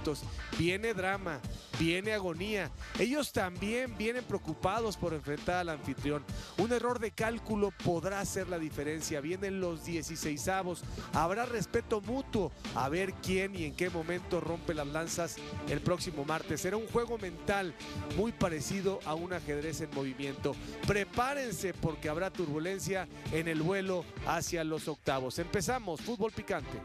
momentos. Viene drama, viene agonía. Ellos también vienen preocupados por enfrentar al anfitrión. Un error de cálculo podrá hacer la diferencia. Vienen los 16avos. Habrá respeto mutuo. A ver quién y en qué momento rompe las lanzas el próximo martes. Será un juego mental muy parecido a un ajedrez en movimiento. Prepárense porque habrá turbulencia en el vuelo hacia los octavos. Empezamos, fútbol picante.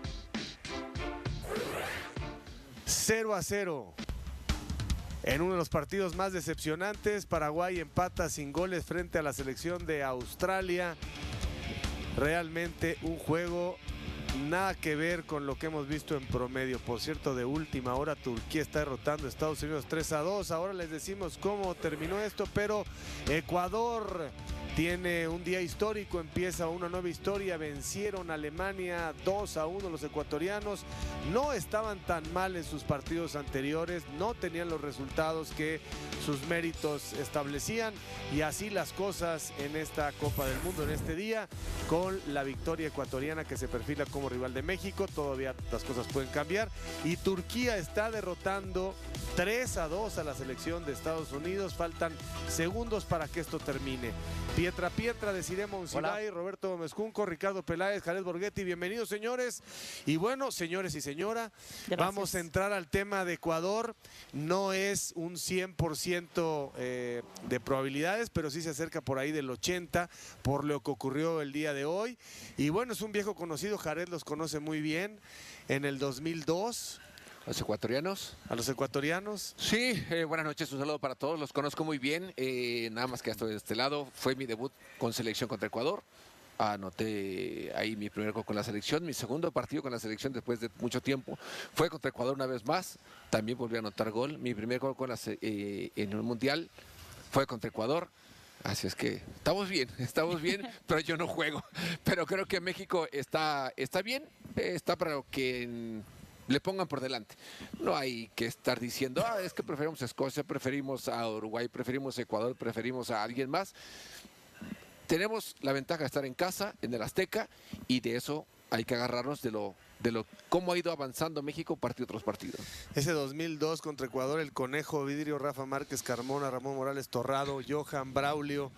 0-0. En uno de los partidos más decepcionantes, Paraguay empata sin goles frente a la selección de Australia. Realmente un juego nada que ver con lo que hemos visto en promedio. Por cierto, de última hora Turquía está derrotando a Estados Unidos 3-2. Ahora les decimos cómo terminó esto, pero Ecuador tiene un día histórico, empieza una nueva historia. Vencieron a Alemania 2-1 los ecuatorianos. No estaban tan mal en sus partidos anteriores, no tenían los resultados que sus méritos establecían, y así las cosas en esta Copa del Mundo en este día, con la victoria ecuatoriana que se perfila como rival de México. Todavía las cosas pueden cambiar, y Turquía está derrotando 3-2 a la selección de Estados Unidos. Faltan segundos para que esto termine. Pietra de Cirema Uncibay, Roberto Gómez Junco, Ricardo Peláez, Jared Borghetti, bienvenidos señores. Y bueno, señores y señora, vamos a entrar al tema de Ecuador. No es un 100% de probabilidades, pero sí se acerca por ahí del 80% por lo que ocurrió el día de hoy. Y bueno, es un viejo conocido, Jared los conoce muy bien, en el 2002. ¿Los ecuatorianos? ¿A los ecuatorianos? Sí, buenas noches, un saludo para todos, los conozco muy bien, nada más que estoy de este lado. Fue mi debut con selección contra Ecuador, anoté ahí mi primer gol con la selección. Mi segundo partido con la selección después de mucho tiempo fue contra Ecuador una vez más, también volví a anotar gol. Mi primer gol con en el Mundial fue contra Ecuador. Así es que estamos bien, pero yo no juego. Pero creo que México está bien, está para lo que le pongan por delante. No hay que estar diciendo, es que preferimos a Escocia, preferimos a Uruguay, preferimos a Ecuador, preferimos a alguien más. Tenemos la ventaja de estar en casa, en el Azteca, y de eso hay que agarrarnos de cómo ha ido avanzando México partido tras partido. Ese 2002 contra Ecuador, el Conejo, Vidrio, Rafa Márquez, Carmona, Ramón Morales, Torrado, Johan, Braulio,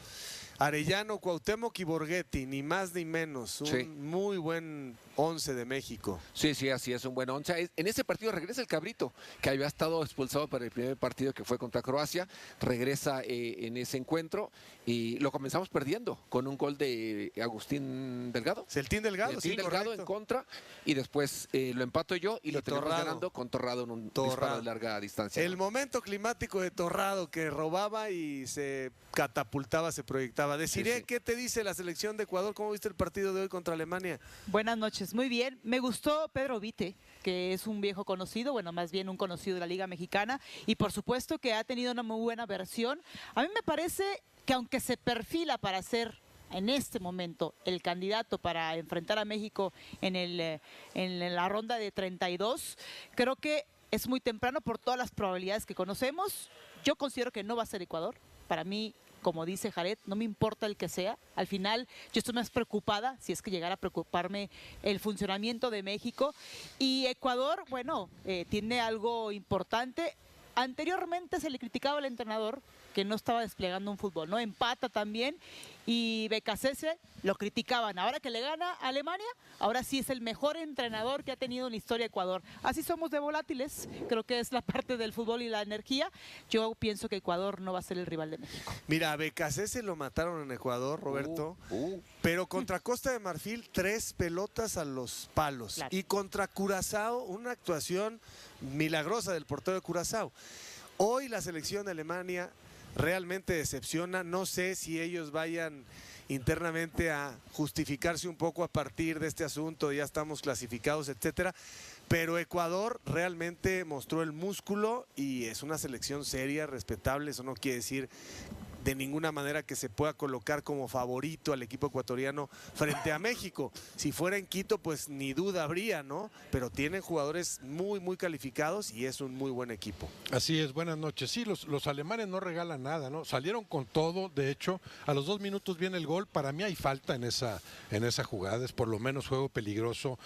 Arellano, Cuauhtémoc y Borghetti, ni más ni menos. Un muy buen 11 de México. Sí, así es, un buen 11. En ese partido regresa el Cabrito, que había estado expulsado para el primer partido que fue contra Croacia. Regresa en ese encuentro y lo comenzamos perdiendo con un gol de Agustín Delgado. Celtín Delgado, Celtín Delgado en contra, y después lo empato yo y lo terminamos ganando con Torrado en un disparo de larga distancia. El momento climático de Torrado, que robaba y se catapultaba, se proyectaba. Desiree, ¿qué te dice la selección de Ecuador? ¿Cómo viste el partido de hoy contra Alemania? Buenas noches, muy bien. Me gustó Pedro Vite, que es un viejo conocido, bueno, más bien un conocido de la Liga Mexicana, y por supuesto que ha tenido una muy buena versión. A mí me parece que aunque se perfila para ser en este momento el candidato para enfrentar a México en la ronda de 32, creo que es muy temprano por todas las probabilidades que conocemos. Yo considero que no va a ser Ecuador. Para mí, como dice Jared, no me importa el que sea. Al final, yo estoy más preocupada, si es que llegara a preocuparme, el funcionamiento de México. Y Ecuador, bueno, tiene algo importante. Anteriormente se le criticaba al entrenador que no estaba desplegando un fútbol, ¿no? Empata también, y Becasese lo criticaban. Ahora que le gana a Alemania, ahora sí es el mejor entrenador que ha tenido en la historia Ecuador. Así somos de volátiles, creo que es la parte del fútbol y la energía. Yo pienso que Ecuador no va a ser el rival de México. Mira, a Becasese lo mataron en Ecuador, Roberto, pero contra Costa de Marfil 3 pelotas a los palos. Claro. Y contra Curazao, una actuación milagrosa del portero de Curazao. Hoy la selección de Alemania realmente decepciona. No sé si ellos vayan internamente a justificarse un poco a partir de este asunto, ya estamos clasificados, etcétera, pero Ecuador realmente mostró el músculo y es una selección seria, respetable. Eso no quiere decir de ninguna manera que se pueda colocar como favorito al equipo ecuatoriano frente a México. Si fuera en Quito, pues ni duda habría, ¿no? Pero tienen jugadores muy, muy calificados y es un muy buen equipo. Así es, buenas noches. Sí, los alemanes no regalan nada, ¿no? Salieron con todo, de hecho, a los 2 minutos viene el gol. Para mí hay falta en esa jugada, es por lo menos juego peligroso,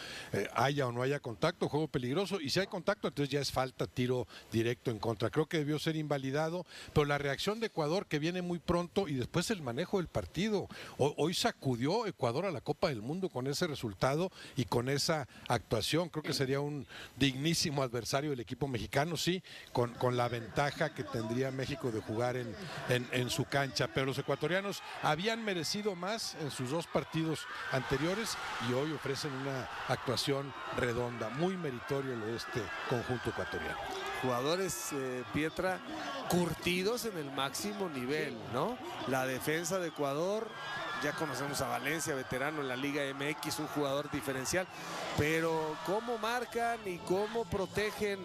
haya o no haya contacto, juego peligroso, y si hay contacto, entonces ya es falta, tiro directo en contra. Creo que debió ser invalidado, pero la reacción de Ecuador, que viene muy pronto, y después el manejo del partido. Hoy sacudió Ecuador a la Copa del Mundo con ese resultado y con esa actuación. Creo que sería un dignísimo adversario del equipo mexicano, sí, con la ventaja que tendría México de jugar en su cancha. Pero los ecuatorianos habían merecido más en sus 2 partidos anteriores y hoy ofrecen una actuación redonda, muy meritorio lo de este conjunto ecuatoriano. Jugadores, Pietra, curtidos en el máximo nivel, ¿no? La defensa de Ecuador, ya conocemos a Valencia, veterano en la Liga MX, un jugador diferencial, pero cómo marcan y cómo protegen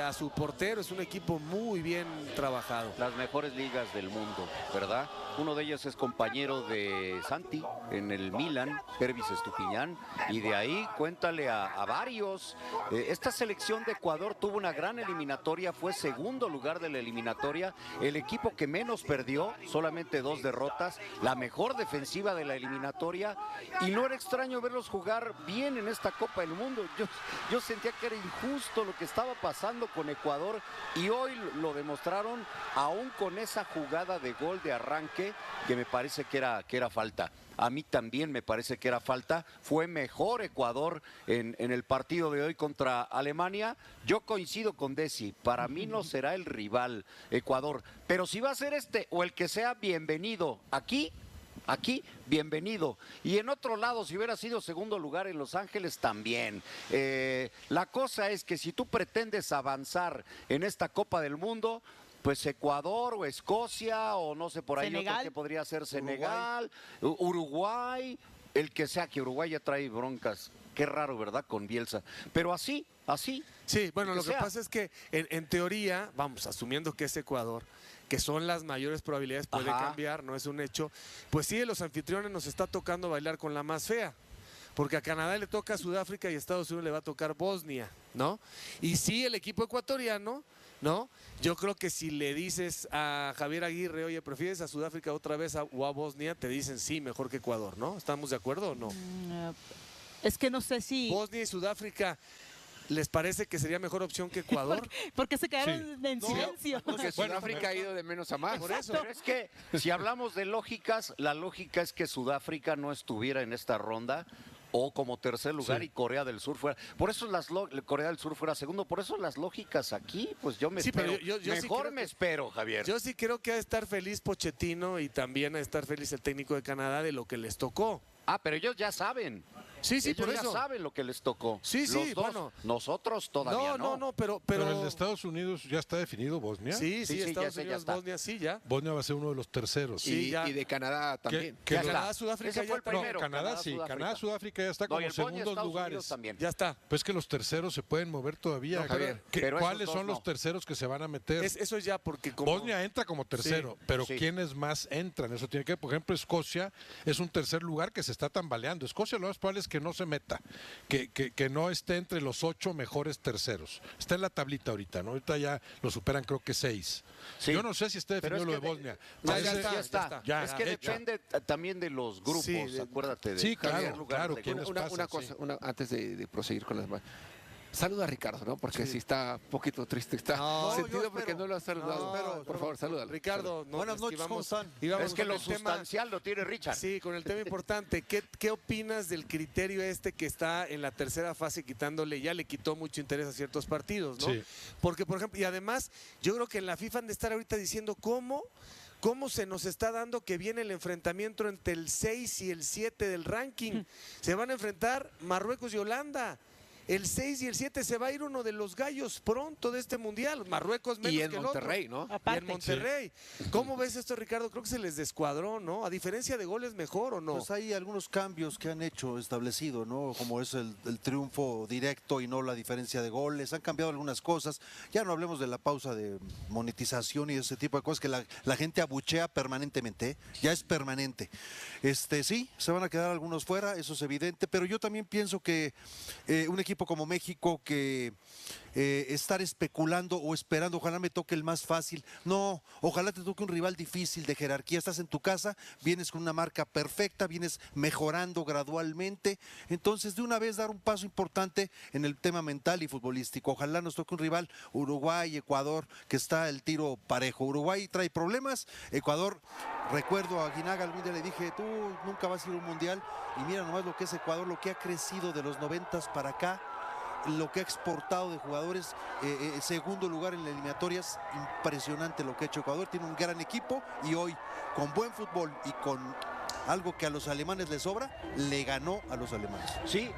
a su portero, es un equipo muy bien trabajado. Las mejores ligas del mundo, ¿verdad? Uno de ellos es compañero de Santi en el Milan, Pervis Estupiñán, y de ahí cuéntale a varios. Esta selección de Ecuador tuvo una gran eliminatoria, fue segundo lugar de la eliminatoria, el equipo que menos perdió, solamente 2 derrotas, la mejor defensiva de la eliminatoria, y no era extraño verlos jugar bien en esta Copa del Mundo. Yo sentía que era injusto lo que estaba pasando con Ecuador, y hoy lo demostraron, aún con esa jugada de gol de arranque que me parece que era falta. A mí también me parece que era falta. Fue mejor Ecuador en el partido de hoy contra Alemania. Yo coincido con Desi, para mí no será el rival Ecuador, pero si va a ser este o el que sea, bienvenido. Aquí, bienvenido. Y en otro lado, si hubiera sido segundo lugar en Los Ángeles, también. La cosa es que si tú pretendes avanzar en esta Copa del Mundo, pues Ecuador o Escocia o no sé, por ahí Senegal. otro que podría ser Senegal, Uruguay, el que sea, que Uruguay ya trae broncas. Qué raro, ¿verdad? Con Bielsa. Pero así. Sí, bueno, lo que sea. pasa es que en teoría, vamos, asumiendo que es Ecuador, que son las mayores probabilidades, puede cambiar, no es un hecho, pues sí, los anfitriones nos está tocando bailar con la más fea. Porque a Canadá le toca a Sudáfrica y a Estados Unidos le va a tocar Bosnia, ¿no? Y sí, el equipo ecuatoriano, ¿no? Yo creo que si le dices a Javier Aguirre, oye, ¿prefieres a Sudáfrica otra vez o a Bosnia? Te dicen sí, mejor que Ecuador, ¿no? ¿Estamos de acuerdo o no? Es que no sé si... Bosnia y Sudáfrica, ¿les parece que sería mejor opción que Ecuador? Porque se quedaron en silencio. Porque Sudáfrica ha ido de menos a más. Por eso. Pero es que si hablamos de lógicas, la lógica es que Sudáfrica no estuviera en esta ronda o como tercer lugar y Corea del Sur fuera. Por eso Corea del Sur fuera segundo. Por eso las lógicas aquí, pues yo me espero. Pero yo sí mejor creo me que- espero, Javier. Yo sí creo que ha de estar feliz Pochettino y también ha de estar feliz el técnico de Canadá de lo que les tocó. Pero ellos ya saben. Sí, sí, Ellos por ya eso. saben lo que les tocó. Sí, sí, Los dos. bueno. Nosotros todavía no. No, Pero el de Estados Unidos ya está definido, Bosnia. Sí, Sí, ya Estados sé, ya Unidos, está. Bosnia, sí, ya. Bosnia va a ser uno de los terceros. Sí, Y, ya. y de Canadá también. Que Ya los- está. Canadá, Sudáfrica Ese fue ya el está. No, primero. Canadá sí, Sudáfrica. Canadá, Sudáfrica ya está No, como y el Bosnia, segundos Estados lugares. Unidos también. Ya está. Pues que los terceros se pueden mover todavía. No, Javier, pero esos ¿Cuáles dos son no. los terceros que se van a meter? Eso ya porque como... Bosnia entra como tercero, Sí, pero sí. ¿quiénes más entran? Eso tiene que ver, por ejemplo, Escocia es un tercer lugar que se está tambaleando. Escocia lo más probable es que no se meta, que no esté entre los 8 mejores terceros. Está en la tablita ahorita, ¿no? Ahorita ya lo superan creo que 6. Sí. Yo no sé si está Pero definido es lo de que Bosnia. No, Ya ya está, está. ya Es que hecho. depende también de los grupos, Sí, de- acuérdate de Sí, cambiar claro, lugares claro, de ¿quiénes grupos. pasan? Una cosa, antes de proseguir con las demás. Saluda a Ricardo, ¿no? Porque sí está un poquito triste. Está No, sentido yo porque espero. no lo has saludado. No, por favor, salúdalo. Ricardo, no, Buenas es que noches, ¿cómo están? íbamos Es que con lo el tema- sustancial lo tiene Richard. Sí, con el tema importante. ¿Qué opinas del criterio este que está en la tercera fase quitándole, ya le quitó mucho interés a ciertos partidos, ¿no? Sí. Porque, por ejemplo, y además, yo creo que en la FIFA han de estar ahorita diciendo cómo se nos está dando que viene el enfrentamiento entre el 6 y el 7 del ranking. Se van a enfrentar Marruecos y Holanda. el 6 y el 7 se va a ir uno de los gallos pronto de este mundial. Marruecos menos Y en que el Monterrey, otro. ¿no? Aparte. Y en Monterrey. ¿Cómo ves esto, Ricardo? Creo que se les descuadró, ¿no? A diferencia de goles, mejor o no. Pues hay algunos cambios que han hecho establecido, ¿no? Como es el triunfo directo y no la diferencia de goles. Han cambiado algunas cosas. Ya no hablemos de la pausa de monetización y ese tipo de cosas que la gente abuchea permanentemente, ¿eh? Ya es permanente. Sí, se van a quedar algunos fuera, eso es evidente, pero yo también pienso que un equipo como México que estar especulando o esperando, ojalá me toque el más fácil, no, ojalá te toque un rival difícil de jerarquía, estás en tu casa, vienes con una marca perfecta, vienes mejorando gradualmente, entonces de una vez dar un paso importante en el tema mental y futbolístico, ojalá nos toque un rival, Uruguay, Ecuador, que está el tiro parejo, Uruguay trae problemas, Ecuador, recuerdo a Guinaga algún día le dije, tú nunca vas a ir a un mundial, y mira nomás lo que es Ecuador, lo que ha crecido de los 90s para acá, lo que ha exportado de jugadores, segundo lugar en las eliminatorias, impresionante lo que ha hecho Ecuador, tiene un gran equipo y hoy con buen fútbol y con algo que a los alemanes les sobra, le ganó a los alemanes. Sí,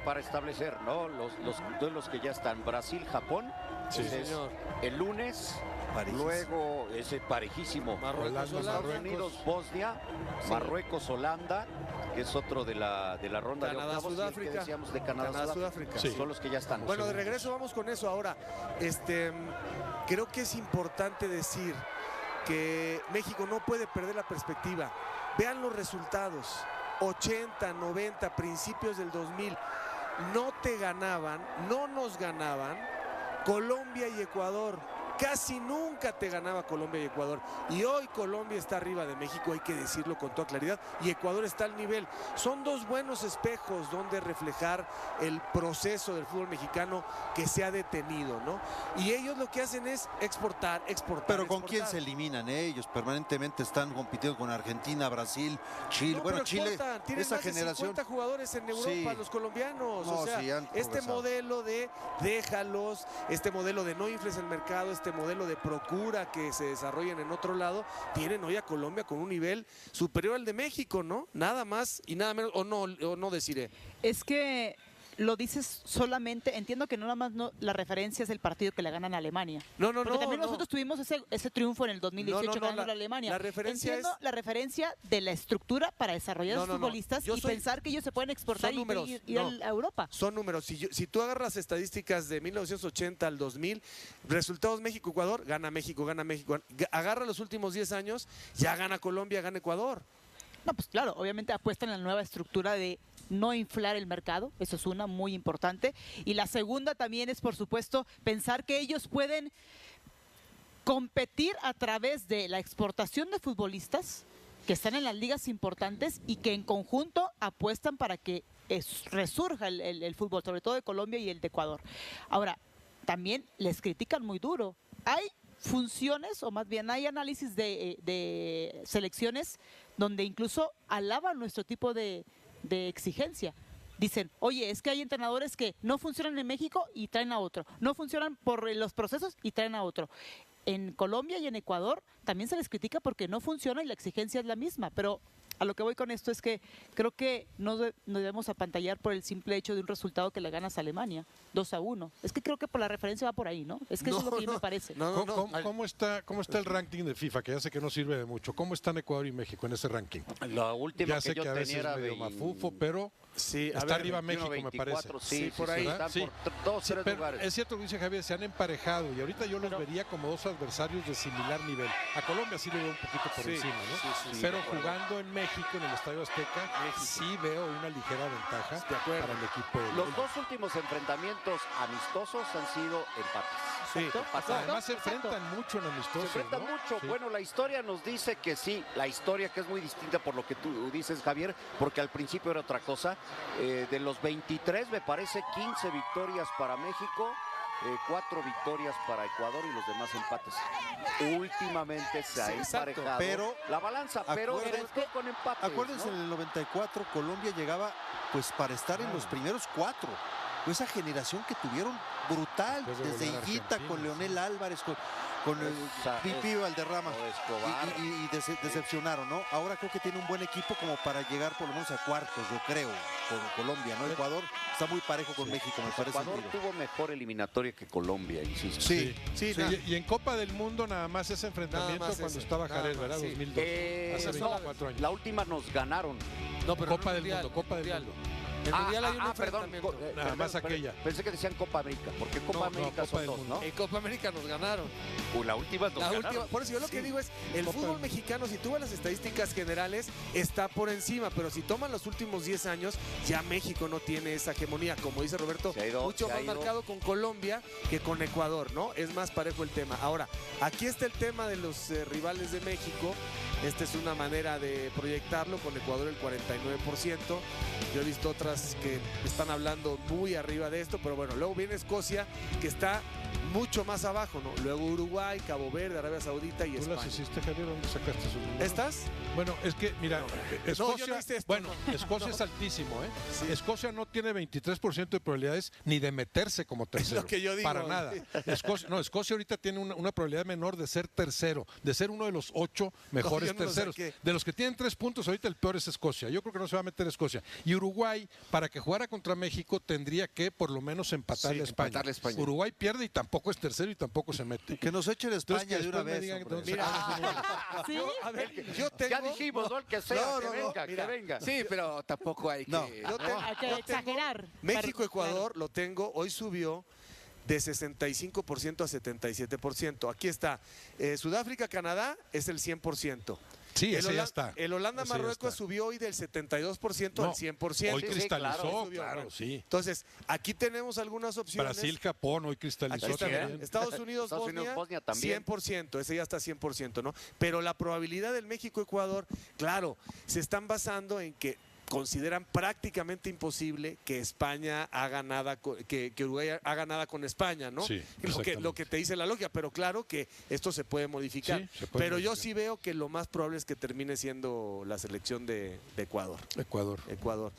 para establecer, ¿no? Los duelos que ya están, Brasil-Japón, Sí, es señor. el lunes, Parejísimo. luego ese parejísimo, Marruecos, Estados Holanda. Unidos, Bosnia, Marruecos, Holanda, que es otro de la ronda Canadá, de octavos, y el que Sudáfrica. decíamos de Canadá, Canadá, Sudáfrica. Sudáfrica. Sí. Son los que ya están. Bueno, de regreso vamos con eso ahora. Creo que es importante decir que México no puede perder la perspectiva. Vean los resultados. 80, 90, principios del 2000. No te ganaban, no nos ganaban Colombia y Ecuador. Casi nunca te ganaba Colombia y Ecuador. Y hoy Colombia está arriba de México, hay que decirlo con toda claridad. Y Ecuador está al nivel. Son dos buenos espejos donde reflejar el proceso del fútbol mexicano que se ha detenido, ¿no? Y ellos lo que hacen es exportar. Pero ¿con exportar. quién se eliminan ellos? Permanentemente están compitiendo con Argentina, Brasil, Chile. No, Bueno, pero Chile, exportan. Tienen esa más de generación. 50 jugadores en Europa, Sí. los colombianos. No, o sea, sí, han este progresado. modelo de déjalos, este modelo de no infles el mercado, este modelo de procura que se desarrollen en otro lado, tienen hoy a Colombia con un nivel superior al de México, ¿no? Nada más y nada menos, o no deciré. Es que lo dices solamente, entiendo que no nada más la referencia es el partido que le ganan a Alemania. No, Porque también nosotros tuvimos ese triunfo en el 2018 ganando a la Alemania. La referencia Entiendo es... la referencia de la estructura para desarrollar a los futbolistas y pensar que ellos se pueden exportar son y números, ir a Europa. Son números. Si tú agarras las estadísticas de 1980 al 2000, resultados México-Ecuador, gana México, gana México. Agarra los últimos 10 años, ya gana Colombia, gana Ecuador. No, pues claro, obviamente apuestan en la nueva estructura de no inflar el mercado, eso es una muy importante. Y la segunda también es, por supuesto, pensar que ellos pueden competir a través de la exportación de futbolistas que están en las ligas importantes y que en conjunto apuestan para que resurja el fútbol, sobre todo de Colombia y el de Ecuador. Ahora, también les critican muy duro. Hay funciones, o más bien hay análisis de selecciones donde incluso alaban nuestro tipo de exigencia. Dicen, oye, es que hay entrenadores que no funcionan en México y traen a otro, no funcionan por los procesos y traen a otro. En Colombia y en Ecuador también se les critica porque no funciona y la exigencia es la misma, pero a lo que voy con esto es que creo que no debemos apantallar por el simple hecho de un resultado que le ganas a Alemania, 2-1. Es que creo que por la referencia va por ahí, ¿no? Es que eso es lo que a mí me parece. ¿Cómo está el ranking de FIFA? Que ya sé que no sirve de mucho. ¿Cómo están Ecuador y México en ese ranking? La última Ya sé que yo que a veces tenía es era medio mafufo, pero Sí, a está ver, arriba 21, México, 24, me parece. Sí, por ahí. Están Sí. por 2-3 Pero lugares. es cierto lo que dice Javier, se han emparejado y ahorita yo los vería como dos adversarios de similar nivel. A Colombia sí le veo un poquito por Sí, encima, ¿no? sí, Pero de acuerdo. jugando en México, en el Estadio Azteca, sí veo una ligera ventaja De acuerdo. para el equipo. Los dos últimos enfrentamientos amistosos han sido empates. Sí. Exacto, Además se exacto. enfrentan mucho en Se amistosos, enfrentan ¿no? mucho. Sí. Bueno, la historia nos dice que sí, la historia que es muy distinta por lo que tú dices, Javier, porque al principio era otra cosa. De los 23, me parece, 15 victorias para México, 4 victorias para Ecuador y los demás empates. Últimamente se ha Sí, exacto. emparejado Pero la balanza, pero acuérdense- fue con empates. Acuérdense, ¿no? en el 94 Colombia llegaba pues para estar en los primeros 4. esa generación que tuvieron brutal, Después de desde volar Higuita, Argentina, con Leonel Álvarez, con el Pipí Valderrama, o Escobar. y decepcionaron, ¿no? Ahora creo que tiene un buen equipo como para llegar por lo menos a cuartos, yo creo, con Colombia, ¿no? Ecuador está muy parejo con México, me parece. Ecuador tuvo mejor eliminatoria que Colombia, insisto. Sí, Sí, sí. nada. Y en Copa del Mundo nada más ese enfrentamiento Nada más cuando ese, estaba nada Jared, más, ¿verdad? sí. 2002. Hace No, 24 años. la última nos ganaron. No, pero Copa no del mundial, Mundo, Copa del mundial. Mundo. En el mundial hay un perdón. enfrentamiento. Nada más aquella. Pensé que decían Copa América, porque Copa No, América Copa son del dos, Mundo. ¿no? En Copa América nos ganaron. La última nos La ganaron. última, por eso yo lo que digo es, el Copa fútbol del- mexicano, si tú ves las estadísticas generales, está por encima, pero si toman los últimos 10 años, ya México no tiene esa hegemonía, como dice Roberto, Se ha ido, mucho se ha más ido. marcado con Colombia que con Ecuador, ¿no? Es más parejo el tema. Ahora, aquí está el tema de los rivales de México. Esta es una manera de proyectarlo, con Ecuador el 49%. Yo he visto otras que están hablando muy arriba de esto, pero bueno, luego viene Escocia, que está mucho más abajo, ¿no? Luego Uruguay, Cabo Verde, Arabia Saudita y ¿Tú las España. hiciste, Javier? ¿Dónde sacaste sus números? ¿Estas? Bueno, es que, mira, yo Escocia, no hice esto, bueno, no. Escocia es altísimo, ¿eh? Sí. Escocia no tiene 23% de probabilidades ni de meterse como tercero. lo que yo digo. Para nada. Escocia ahorita tiene una probabilidad menor de ser tercero, de ser uno de los 8 mejores yo no lo terceros. saqué. De los que tienen 3 puntos, ahorita el peor es Escocia. Yo creo que no se va a meter Escocia. Y Uruguay, para que jugara contra México, tendría que por lo menos empatarle Sí, a España. empatarle a España. Uruguay pierde y tampoco es tercero y tampoco se mete. Que nos echen España Entonces, que de una después me vez. digan que hombre. tenemos- ¿Sí? A ver, yo tengo... Ya dijimos, ¿no? El que sea, No, que no, no, venga, mira. que venga. Sí, pero tampoco hay que... No. Yo tengo- Hay que yo tengo exagerar. México-Ecuador lo tengo, hoy subió de 65% a 77%. Aquí está. Sudáfrica-Canadá es el 100%. Sí, El ese ya Holan- está. El Ese ya Holanda-Marruecos está. subió hoy del 72% No, al 100%. Hoy Sí, cristalizó, claro, claro, sí. Entonces, aquí tenemos algunas opciones. Brasil, Japón, hoy cristalizó Aquí está, también. Estados Unidos, Estados Unidos, Bosnia también. 100%, ese ya está 100%, ¿no? Pero la probabilidad del México-Ecuador, claro, se están basando en que consideran prácticamente imposible que España haga nada, que Uruguay haga nada con España, ¿no? Sí, lo que exactamente. te dice la lógica, pero claro que esto se puede modificar. Sí, se puede pero yo modificar. sí veo que lo más probable es que termine siendo la selección de Ecuador. Ecuador.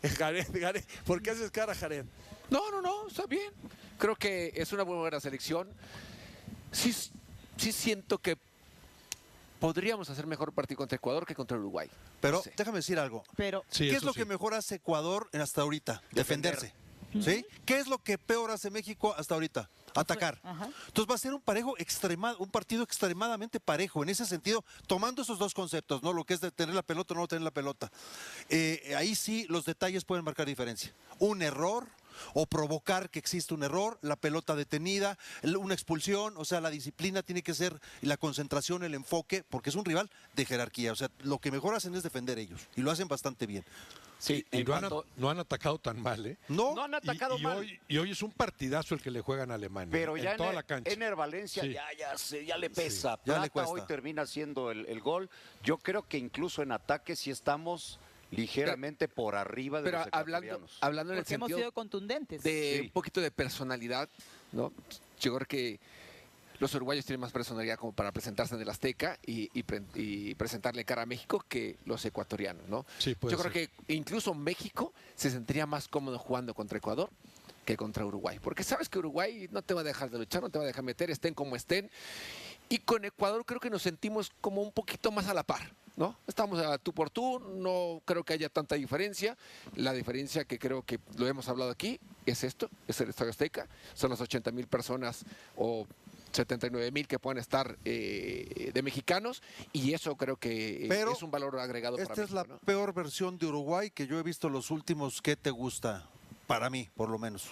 Jared, ¿por qué haces cara, Jared? No, está bien. Creo que es una buena selección. Sí siento que podríamos hacer mejor partido contra Ecuador que contra Uruguay. Pero No sé. déjame decir algo. Pero Sí, ¿Qué es eso lo sí. que mejor hace Ecuador hasta ahorita? Defenderse. ¿Sí? ¿Qué es lo que peor hace México hasta ahorita? Atacar. Ajá. Entonces va a ser un partido extremadamente parejo en ese sentido, tomando esos dos conceptos, ¿no? Lo que es de tener la pelota o no tener la pelota. Ahí sí los detalles pueden marcar diferencia. Un error o provocar que exista un error, la pelota detenida, una expulsión, o sea, la disciplina tiene que ser la concentración, el enfoque, porque es un rival de jerarquía. O sea, lo que mejor hacen es defender ellos y lo hacen bastante bien. Sí, Y en no, cuanto- no han atacado tan mal, ¿eh? No, No han atacado y mal. hoy es un partidazo el que le juegan a Alemania. Pero ya en toda la cancha. Ener Valencia Sí. ya le pesa. ya le Plata cuesta. hoy termina siendo el gol. Yo creo que incluso en ataque sí estamos ligeramente por arriba de pero los hablando ecuatorianos. en el porque hemos sentido sido contundentes. de Sí. un poquito de personalidad, ¿no? Yo creo que los uruguayos tienen más personalidad como para presentarse en el Azteca y presentarle cara a México que los ecuatorianos, ¿no? Sí, puede Yo creo ser. que incluso México se sentiría más cómodo jugando contra Ecuador que contra Uruguay, porque sabes que Uruguay no te va a dejar de luchar, no te va a dejar meter, estén como estén. Y con Ecuador creo que nos sentimos como un poquito más a la par, ¿no? Estamos a tú por tú, no creo que haya tanta diferencia. La diferencia que creo que lo hemos hablado aquí es esto, es el Estadio Azteca, son las 80,000 personas o 79,000 que puedan estar de mexicanos, y eso creo que Pero es un valor agregado para esta es México, la ¿no? peor versión de Uruguay que yo he visto los últimos, ¿qué te gusta? Para mí, por lo menos.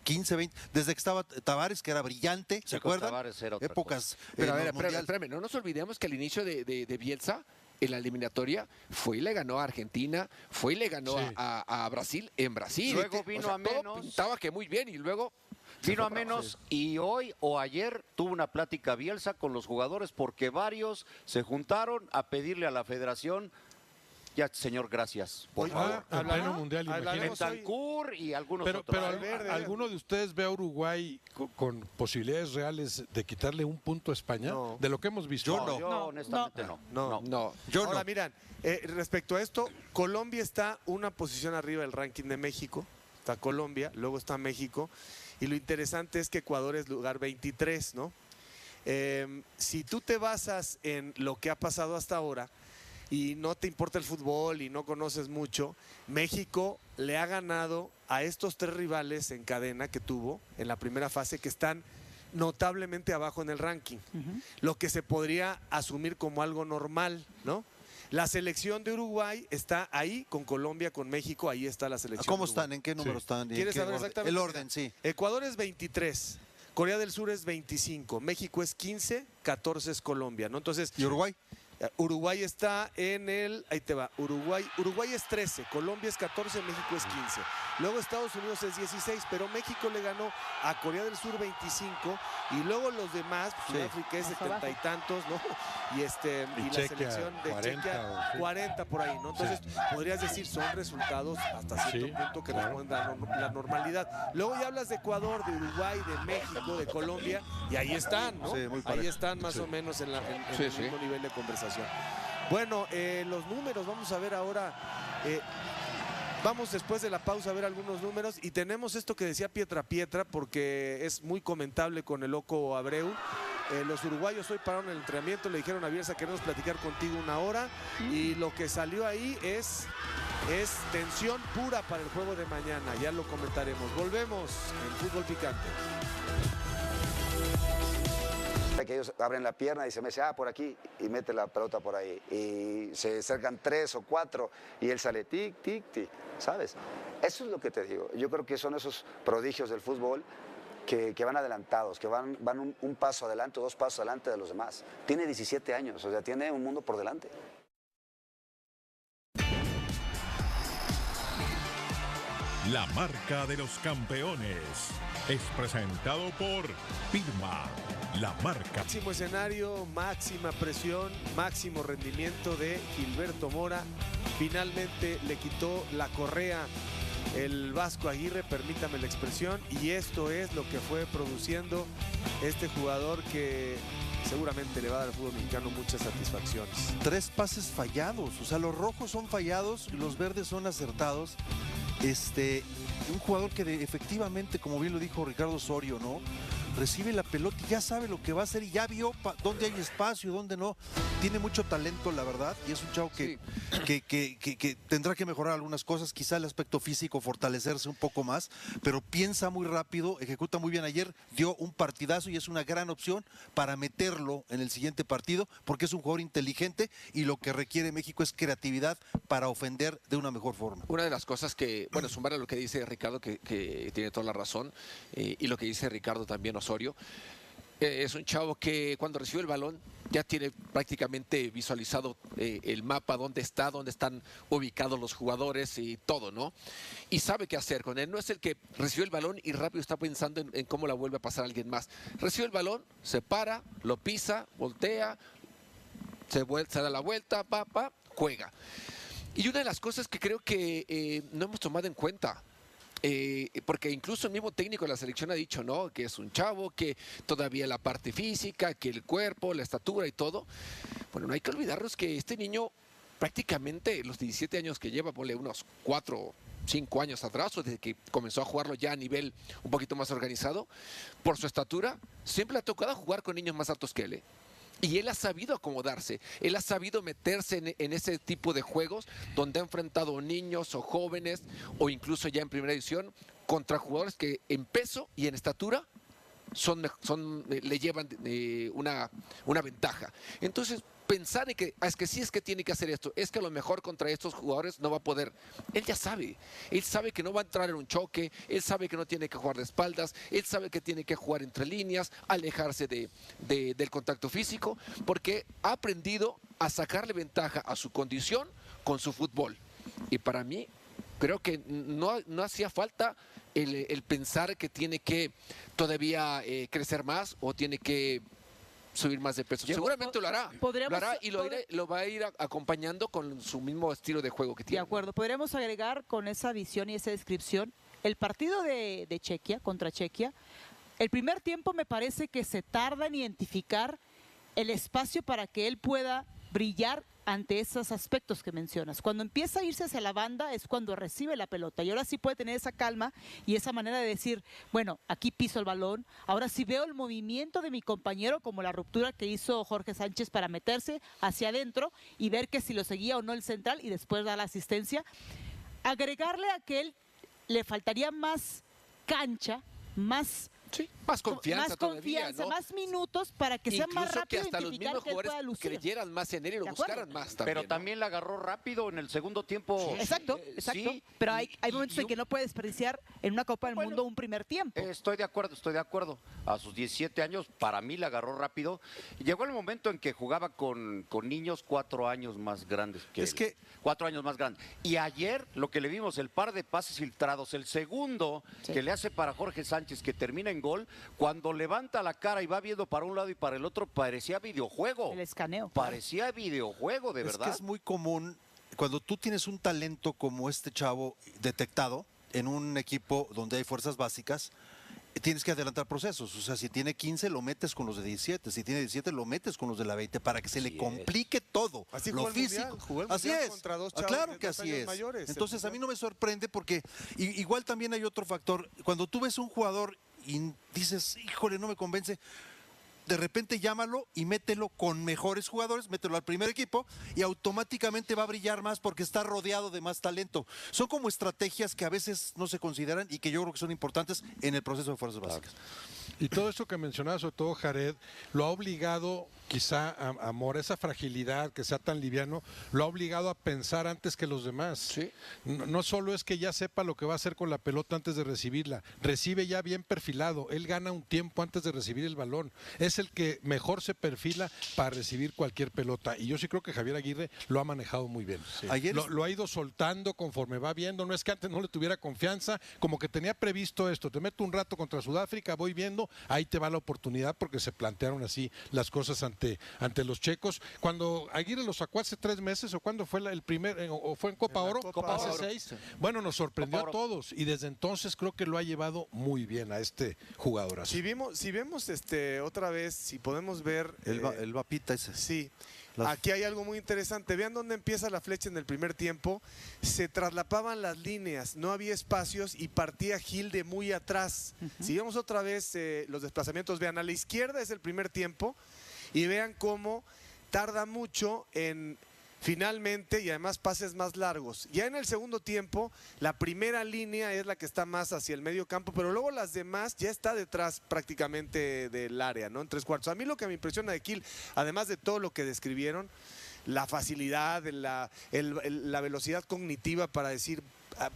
15, 20. Desde que estaba Tavares, que era brillante, ¿se Sí, con acuerdan? Tavares era otra Épocas. Pero a en ver, los mundiales. espérame, no nos olvidemos que al inicio de Bielsa, en la eliminatoria, fue y le ganó a Argentina, fue y le ganó Sí. a Brasil en Brasil. Luego vino a todo menos. pintaba que muy bien y luego se Vino fue a para abajo. menos y hoy o ayer tuvo una plática Bielsa con los jugadores porque varios se juntaron a pedirle a la federación, ya señor, gracias. Por Oye, favor. En pleno mundial, hablaremos imagínate. Bentancur y algunos Pero, otros. pero Valverde, ¿alguno de ustedes ve a Uruguay con posibilidades reales de quitarle un punto a España? No. De lo que hemos visto. Yo no. Yo honestamente no. No. No, Yo Ahora, no. miran, respecto a esto, Colombia está una posición arriba del ranking de México. está Colombia, luego está México, y lo interesante es que Ecuador es lugar 23, ¿no? Si tú te basas en lo que ha pasado hasta ahora y no te importa el fútbol y no conoces mucho, México le ha ganado a estos 3 rivales en cadena que tuvo en la primera fase, que están notablemente abajo en el ranking, lo que se podría asumir como algo normal, ¿no? La selección de Uruguay está ahí con Colombia, con México, ahí está la selección. ¿Cómo están? ¿En qué número están? ¿Quieres saber exactamente? El orden, sí. Ecuador es 23, Corea del Sur es 25, México es 15, 14 es Colombia, ¿no? Entonces, ¿Y Uruguay? Uruguay está en el, ahí te va, Uruguay es 13, Colombia es 14, México es 15. Luego Estados Unidos es 16, pero México le ganó a Corea del Sur 25 y luego los demás, pues, Sudáfrica es 70 y tantos, ¿no? Y la Chequia, selección de 40, Chequia, 40 por ahí, ¿no? Entonces, podrías decir, son resultados hasta cierto punto que responden a la normalidad. Luego ya hablas de Ecuador, de Uruguay, de México, de Colombia, y ahí están, ¿no? Sí, muy ahí parejo. están más o menos en el mismo nivel de conversación. Bueno, los números, vamos a ver ahora, vamos después de la pausa a ver algunos números y tenemos esto que decía Pietra porque es muy comentable con el Loco Abreu. Los uruguayos hoy pararon el entrenamiento, le dijeron a Bielsa, queremos platicar contigo 1 hora y lo que salió ahí es tensión pura para el juego de mañana, ya lo comentaremos. Volvemos en Fútbol Picante. Que ellos abren la pierna y se me dice, por aquí, y mete la pelota por ahí. Y se acercan 3 o 4 y él sale tic, tic, tic, ¿sabes? Eso es lo que te digo. Yo creo que son esos prodigios del fútbol que van adelantados, que van un paso adelante, 2 pasos adelante de los demás. Tiene 17 años, o sea, tiene un mundo por delante. La marca de los campeones es presentado por Firma, la marca. Máximo escenario, máxima presión, máximo rendimiento de Gilberto Mora. Finalmente le quitó la correa el Vasco Aguirre, permítame la expresión, y esto es lo que fue produciendo este jugador que seguramente le va a dar al fútbol mexicano muchas satisfacciones. 3 pases fallados, o sea, los rojos son fallados y los verdes son acertados. Un jugador que efectivamente, como bien lo dijo Ricardo Osorio, ¿no? Recibe la pelota y ya sabe lo que va a hacer y ya vio dónde hay espacio y dónde no. Tiene mucho talento, la verdad, y es un chavo que tendrá que mejorar algunas cosas, quizá el aspecto físico, fortalecerse un poco más, pero piensa muy rápido, ejecuta muy bien. Ayer dio un partidazo y es una gran opción para meterlo en el siguiente partido, porque es un jugador inteligente y lo que requiere México es creatividad para ofender de una mejor forma. Una de las cosas que, bueno, sumar a lo que dice Ricardo, que tiene toda la razón, y lo que dice Ricardo también, Osorio, es un chavo que cuando recibe el balón ya tiene prácticamente visualizado el mapa, dónde están ubicados los jugadores y todo, ¿no? Y sabe qué hacer con él. No es el que recibe el balón y rápido está pensando en cómo la vuelve a pasar a alguien más. Recibe el balón, se para, lo pisa, voltea, se da la vuelta, juega. Y una de las cosas que creo que no hemos tomado en cuenta, porque incluso el mismo técnico de la selección ha dicho, ¿no?, que es un chavo, que todavía la parte física, que el cuerpo, la estatura y todo. Bueno, no hay que olvidarnos que este niño prácticamente los 17 años que lleva, ponle unos 4 5 años atrás, o desde que comenzó a jugarlo ya a nivel un poquito más organizado, por su estatura, siempre le ha tocado jugar con niños más altos que él. Y él ha sabido acomodarse, él ha sabido meterse en ese tipo de juegos donde ha enfrentado niños o jóvenes o incluso ya en primera división contra jugadores que en peso y en estatura le llevan una ventaja. Entonces, pensar en que es que tiene que hacer esto, es que a lo mejor contra estos jugadores no va a poder. Él ya sabe, él sabe que no va a entrar en un choque, él sabe que no tiene que jugar de espaldas, él sabe que tiene que jugar entre líneas, alejarse del contacto físico, porque ha aprendido a sacarle ventaja a su condición con su fútbol. Y para mí, creo que no hacía falta el pensar que tiene que todavía crecer más o tiene que subir más de peso. Seguramente lo hará. Y lo va a ir acompañando con su mismo estilo de juego que tiene. De acuerdo. Podríamos agregar con esa visión y esa descripción el partido de Chequia contra Chequia. El primer tiempo me parece que se tarda en identificar el espacio para que él pueda brillar ante esos aspectos que mencionas. Cuando empieza a irse hacia la banda es cuando recibe la pelota y ahora sí puede tener esa calma y esa manera de decir, bueno, aquí piso el balón, ahora sí veo el movimiento de mi compañero, como la ruptura que hizo Jorge Sánchez para meterse hacia adentro y ver que si lo seguía o no el central y después dar la asistencia. Agregarle a que él le faltaría más cancha, más confianza todavía, ¿no? más minutos para que sea más Incluso rápido que hasta los identificar mismos que él pueda jugadores lucir. creyeran más en él y lo ¿De acuerdo? buscaran más también. Pero también la agarró rápido en el segundo tiempo. Exacto. Sí, Pero hay momentos en que no puede desperdiciar en una Copa del Mundo un primer tiempo. Estoy de acuerdo. A sus 17 años, para mí la agarró rápido. Llegó el momento en que jugaba con niños 4 años más grandes que él. 4 años más grandes. Y ayer, lo que le vimos, el par de pases filtrados, el segundo que le hace para Jorge Sánchez, que termina en gol, cuando levanta la cara y va viendo para un lado y para el otro, parecía videojuego. El escaneo. Parecía videojuego, de verdad. Es que es muy común, cuando tú tienes un talento como este chavo detectado en un equipo donde hay fuerzas básicas, tienes que adelantar procesos. O sea, si tiene 15, lo metes con los de 17. Si tiene 17, lo metes con los de la 20 para que se le complique todo. Así lo jugó el físico. Mundial, jugó el Así Mundial es. contra dos chavos Claro de que 2 así años es. mayores, Entonces, el a mí no me sorprende porque igual también hay otro factor. Cuando tú ves un jugador y dices, híjole, no me convence, de repente llámalo y mételo con mejores jugadores, mételo al primer equipo y automáticamente va a brillar más porque está rodeado de más talento. Son como estrategias que a veces no se consideran y que yo creo que son importantes en el proceso de fuerzas básicas. Y todo esto que mencionaba, sobre todo Jared, lo ha obligado quizá a Mora, esa fragilidad, que sea tan liviano, lo ha obligado a pensar antes que los demás. Sí. No solo es que ya sepa lo que va a hacer con la pelota antes de recibirla, recibe ya bien perfilado, él gana un tiempo antes de recibir el balón, es el que mejor se perfila para recibir cualquier pelota. Y yo sí creo que Javier Aguirre lo ha manejado muy bien. Sí. Lo ha ido soltando conforme va viendo, no es que antes no le tuviera confianza, como que tenía previsto esto, te meto un rato contra Sudáfrica, voy viendo, ahí te va la oportunidad porque se plantearon así las cosas ante los checos. Cuando Aguirre lo sacó hace 3 meses, o cuando fue el primer, o fue en Copa Oro, hace 6, bueno, nos sorprendió a todos y desde entonces creo que lo ha llevado muy bien a este jugador. Si vemos otra vez, si podemos ver El vapita ese. Sí. Aquí hay algo muy interesante. Vean dónde empieza la flecha en el primer tiempo. Se traslapaban las líneas, no había espacios y partía Gil de muy atrás. Si vemos otra vez los desplazamientos, vean, a la izquierda es el primer tiempo y vean cómo tarda mucho en finalmente, y además pases más largos. Ya en el segundo tiempo, la primera línea es la que está más hacia el medio campo, pero luego las demás ya está detrás prácticamente del área, ¿no? En 3/4. A mí lo que me impresiona de Gil, además de todo lo que describieron, la facilidad, la velocidad cognitiva para decir,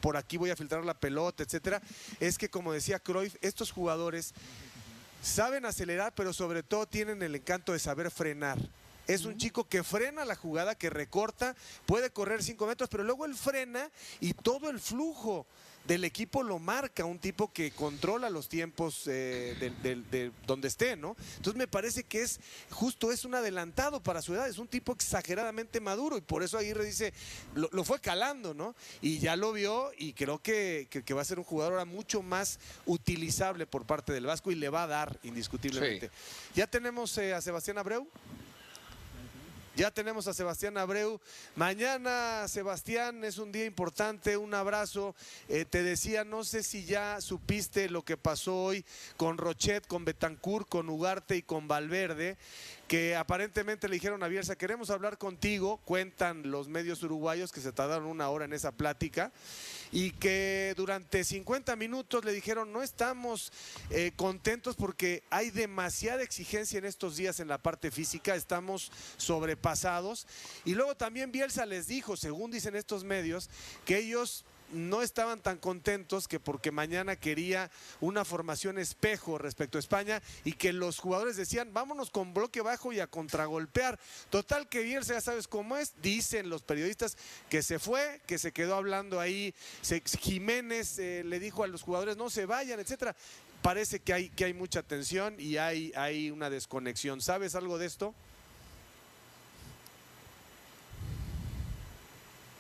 por aquí voy a filtrar la pelota, etcétera, es que, como decía Cruyff, estos jugadores saben acelerar, pero sobre todo tienen el encanto de saber frenar. Es un chico que frena la jugada, que recorta, puede correr 5 metros, pero luego él frena y todo el flujo del equipo lo marca, un tipo que controla los tiempos de donde esté, ¿no? Entonces me parece que es un adelantado para su edad, es un tipo exageradamente maduro y por eso Aguirre dice, lo fue calando, ¿no? Y ya lo vio y creo que va a ser un jugador ahora mucho más utilizable por parte del Vasco y le va a dar indiscutiblemente. Sí. Ya tenemos a Sebastián Abreu. Ya tenemos a Sebastián Abreu. Mañana, Sebastián, es un día importante, un abrazo. Te decía, no sé si ya supiste lo que pasó hoy con Rochet, con Bentancur, con Ugarte y con Valverde, que aparentemente le dijeron a Bielsa, queremos hablar contigo, cuentan los medios uruguayos que se tardaron 1 hora en esa plática, y que durante 50 minutos le dijeron, no estamos contentos porque hay demasiada exigencia en estos días en la parte física, estamos sobrepasados. Y luego también Bielsa les dijo, según dicen estos medios, que ellos no estaban tan contentos que porque mañana quería una formación espejo respecto a España y que los jugadores decían vámonos con bloque bajo y a contragolpear. Total que Bielsa ya sabes cómo es, dicen los periodistas que se fue, que se quedó hablando ahí, Jiménez le dijo a los jugadores no se vayan, etcétera. Parece que hay mucha tensión y hay una desconexión. ¿Sabes algo de esto?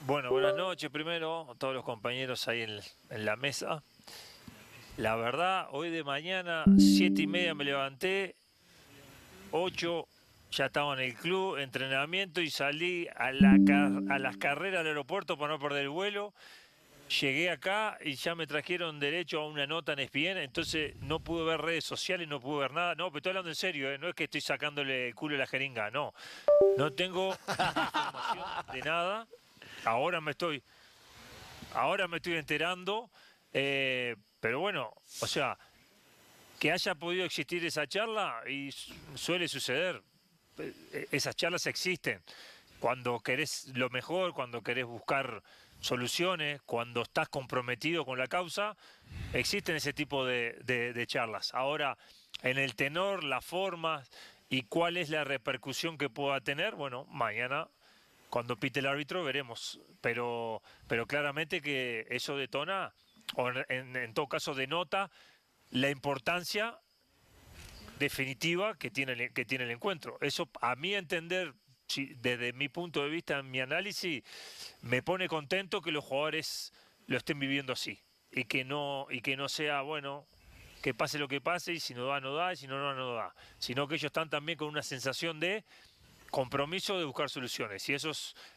Bueno, buenas noches primero a todos los compañeros ahí en la mesa. La verdad, hoy de mañana, 7:30 me levanté, 8 ya estaba en el club, entrenamiento, y salí a las carreras del aeropuerto para no perder el vuelo. Llegué acá y ya me trajeron derecho a una nota en ESPN, entonces no pude ver redes sociales, no pude ver nada. No, pero estoy hablando en serio, no es que estoy sacándole el culo a la jeringa, no. No tengo información de nada. Ahora me estoy enterando, pero bueno, o sea, que haya podido existir esa charla, y suele suceder. Esas charlas existen. Cuando querés lo mejor, cuando querés buscar soluciones, cuando estás comprometido con la causa, existen ese tipo de charlas. Ahora, en el tenor, las formas y cuál es la repercusión que pueda tener, bueno, mañana, cuando pite el árbitro, veremos. Pero claramente que eso detona, o en todo caso denota, la importancia definitiva que tiene el encuentro. Eso, a mi entender, desde mi punto de vista, en mi análisis, me pone contento que los jugadores lo estén viviendo así, y que no sea, bueno, que pase lo que pase, y si no da, no da, y si no da, no da, sino que ellos están también con una sensación de compromiso de buscar soluciones, y eso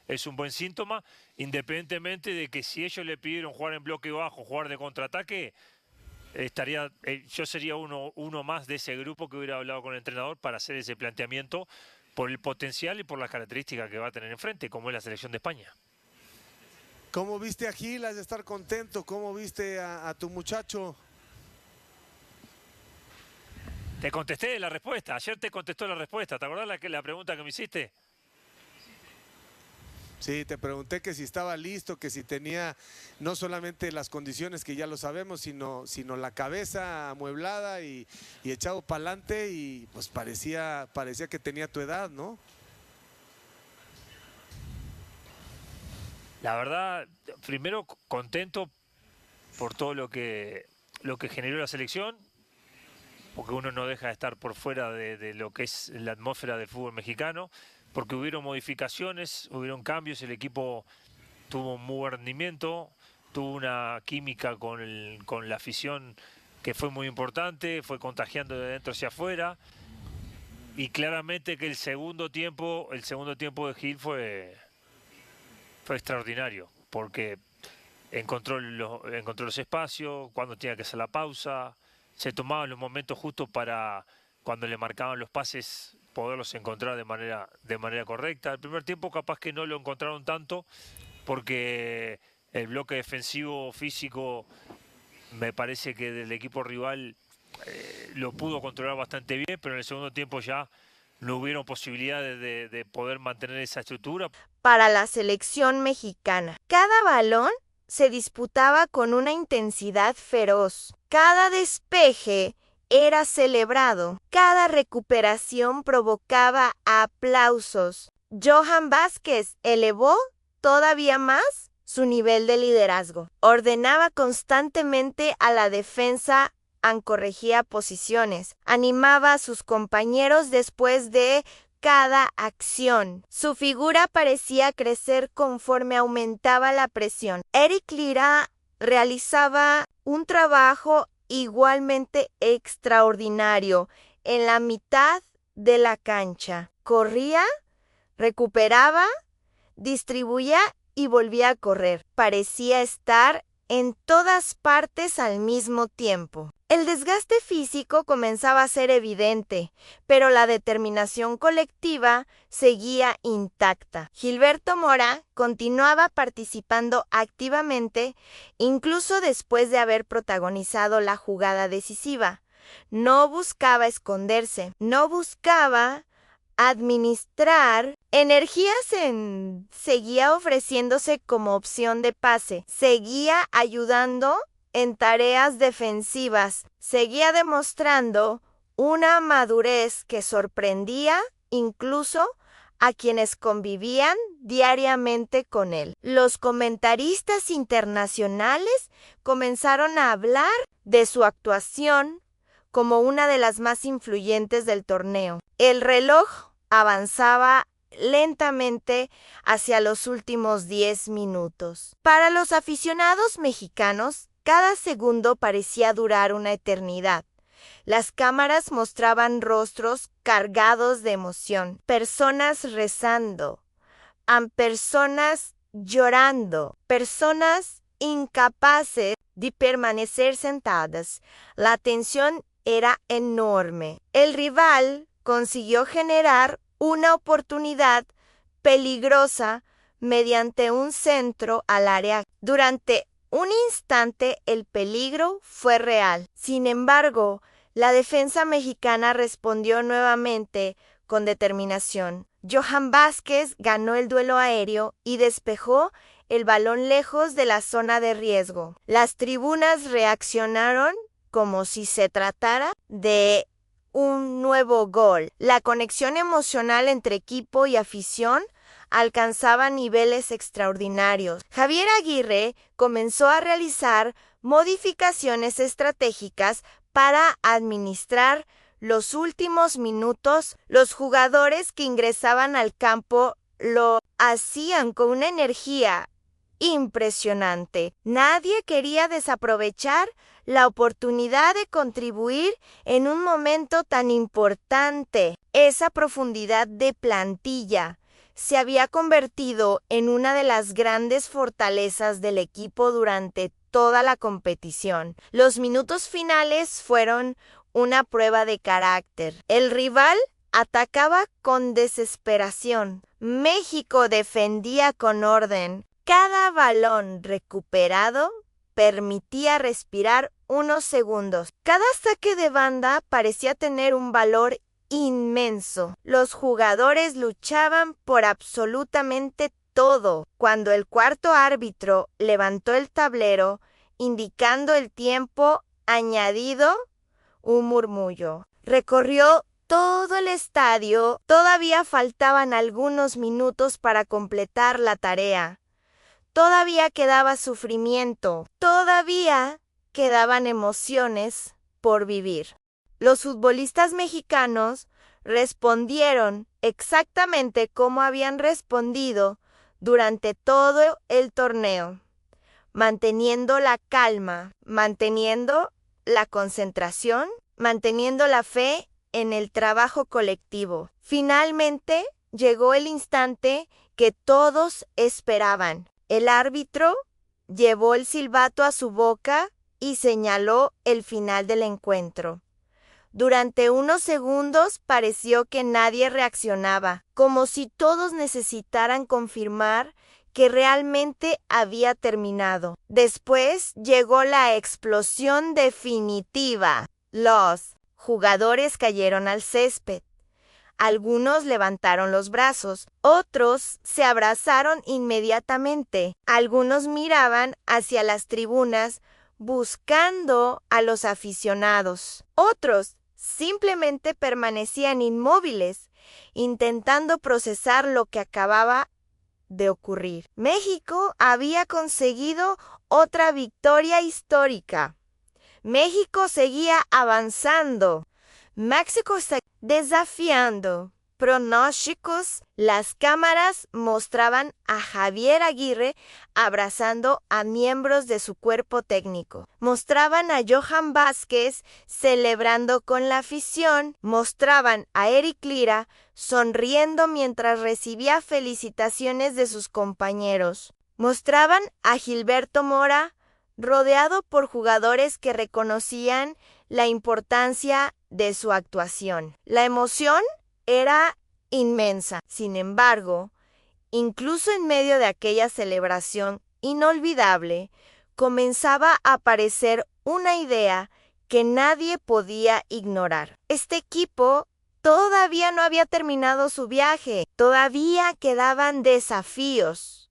es un buen síntoma, independientemente de que si ellos le pidieron jugar en bloque bajo, jugar de contraataque, yo sería uno más de ese grupo que hubiera hablado con el entrenador para hacer ese planteamiento, por el potencial y por las características que va a tener enfrente, como es la selección de España. ¿Cómo viste a Gil? ¿Has de estar contento? ¿Cómo viste a tu muchacho? Te contesté la respuesta, ayer te contestó la respuesta, ¿te acordás la pregunta que me hiciste? Sí, te pregunté que si estaba listo, que si tenía no solamente las condiciones que ya lo sabemos, sino la cabeza amueblada y echado para adelante, y pues parecía que tenía tu edad, ¿no? La verdad, primero contento por todo lo que generó la selección, porque uno no deja de estar por fuera de lo que es la atmósfera del fútbol mexicano, porque hubieron modificaciones, hubieron cambios, el equipo tuvo un muy buen rendimiento, tuvo una química con la afición que fue muy importante, fue contagiando de dentro hacia afuera, y claramente que el segundo tiempo de Gil fue extraordinario, porque encontró los espacios, cuando tenía que hacer la pausa, se tomaban los momentos justos para, cuando le marcaban los pases, poderlos encontrar de manera correcta. El primer tiempo capaz que no lo encontraron tanto, porque el bloque defensivo físico me parece que del equipo rival lo pudo controlar bastante bien, pero en el segundo tiempo ya no hubieron posibilidades de poder mantener esa estructura. Para la selección mexicana, cada balón se disputaba con una intensidad feroz. Cada despeje era celebrado. Cada recuperación provocaba aplausos. Johan Vázquez elevó todavía más su nivel de liderazgo. Ordenaba constantemente a la defensa, corregía posiciones, animaba a sus compañeros después de cada acción. Su figura parecía crecer conforme aumentaba la presión. Eric Lira realizaba un trabajo igualmente extraordinario en la mitad de la cancha. Corría, recuperaba, distribuía y volvía a correr. Parecía estar en todas partes al mismo tiempo. El desgaste físico comenzaba a ser evidente, pero la determinación colectiva seguía intacta. Gilberto Mora continuaba participando activamente, incluso después de haber protagonizado la jugada decisiva. No buscaba esconderse, no buscaba administrar energías, seguía ofreciéndose como opción de pase, seguía ayudando en tareas defensivas, seguía demostrando una madurez que sorprendía incluso a quienes convivían diariamente con él. Los comentaristas internacionales comenzaron a hablar de su actuación como una de las más influyentes del torneo. El reloj avanzaba lentamente hacia los últimos 10 minutos. Para los aficionados mexicanos, cada segundo parecía durar una eternidad. Las cámaras mostraban rostros cargados de emoción, personas rezando, personas llorando, personas incapaces de permanecer sentadas. La tensión era enorme. El rival consiguió generar una oportunidad peligrosa mediante un centro al área. Durante un instante el peligro fue real. Sin embargo, la defensa mexicana respondió nuevamente con determinación. Johan Vázquez ganó el duelo aéreo y despejó el balón lejos de la zona de riesgo. Las tribunas reaccionaron como si se tratara de un nuevo gol. La conexión emocional entre equipo y afición alcanzaba niveles extraordinarios. Javier Aguirre comenzó a realizar modificaciones estratégicas para administrar los últimos minutos. Los jugadores que ingresaban al campo lo hacían con una energía impresionante. Nadie quería desaprovechar la oportunidad de contribuir en un momento tan importante. Esa profundidad de plantilla se había convertido en una de las grandes fortalezas del equipo durante toda la competición. Los minutos finales fueron una prueba de carácter. El rival atacaba con desesperación. México defendía con orden. Cada balón recuperado permitía respirar unos segundos. Cada saque de banda parecía tener un valor inmenso. Los jugadores luchaban por absolutamente todo. Cuando el cuarto árbitro levantó el tablero, indicando el tiempo añadido, un murmullo recorrió todo el estadio. Todavía faltaban algunos minutos para completar la tarea. Todavía quedaba sufrimiento. Todavía quedaban emociones por vivir. Los futbolistas mexicanos respondieron exactamente como habían respondido durante todo el torneo, manteniendo la calma, manteniendo la concentración, manteniendo la fe en el trabajo colectivo. Finalmente llegó el instante que todos esperaban. El árbitro llevó el silbato a su boca y señaló el final del encuentro. Durante unos segundos pareció que nadie reaccionaba, como si todos necesitaran confirmar que realmente había terminado. Después llegó la explosión definitiva. Los jugadores cayeron al césped. Algunos levantaron los brazos, otros se abrazaron inmediatamente. Algunos miraban hacia las tribunas buscando a los aficionados. Otros simplemente permanecían inmóviles, intentando procesar lo que acababa de ocurrir. México había conseguido otra victoria histórica. México seguía avanzando. México está desafiando pronósticos. Las cámaras mostraban a Javier Aguirre abrazando a miembros de su cuerpo técnico. Mostraban a Johan Vázquez celebrando con la afición. Mostraban a Eric Lira sonriendo mientras recibía felicitaciones de sus compañeros. Mostraban a Gilberto Mora rodeado por jugadores que reconocían la importancia de su actuación. La emoción era inmensa. Sin embargo, incluso en medio de aquella celebración inolvidable, comenzaba a aparecer una idea que nadie podía ignorar. Este equipo todavía no había terminado su viaje. Todavía quedaban desafíos.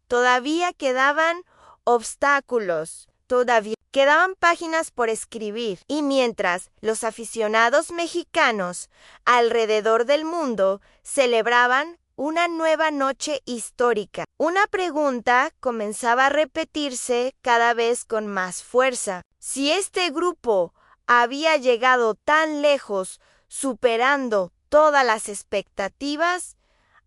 Todavía quedaban obstáculos. Todavía quedaban páginas por escribir. Y mientras los aficionados mexicanos alrededor del mundo celebraban una nueva noche histórica, una pregunta comenzaba a repetirse cada vez con más fuerza. Si este grupo había llegado tan lejos, superando todas las expectativas,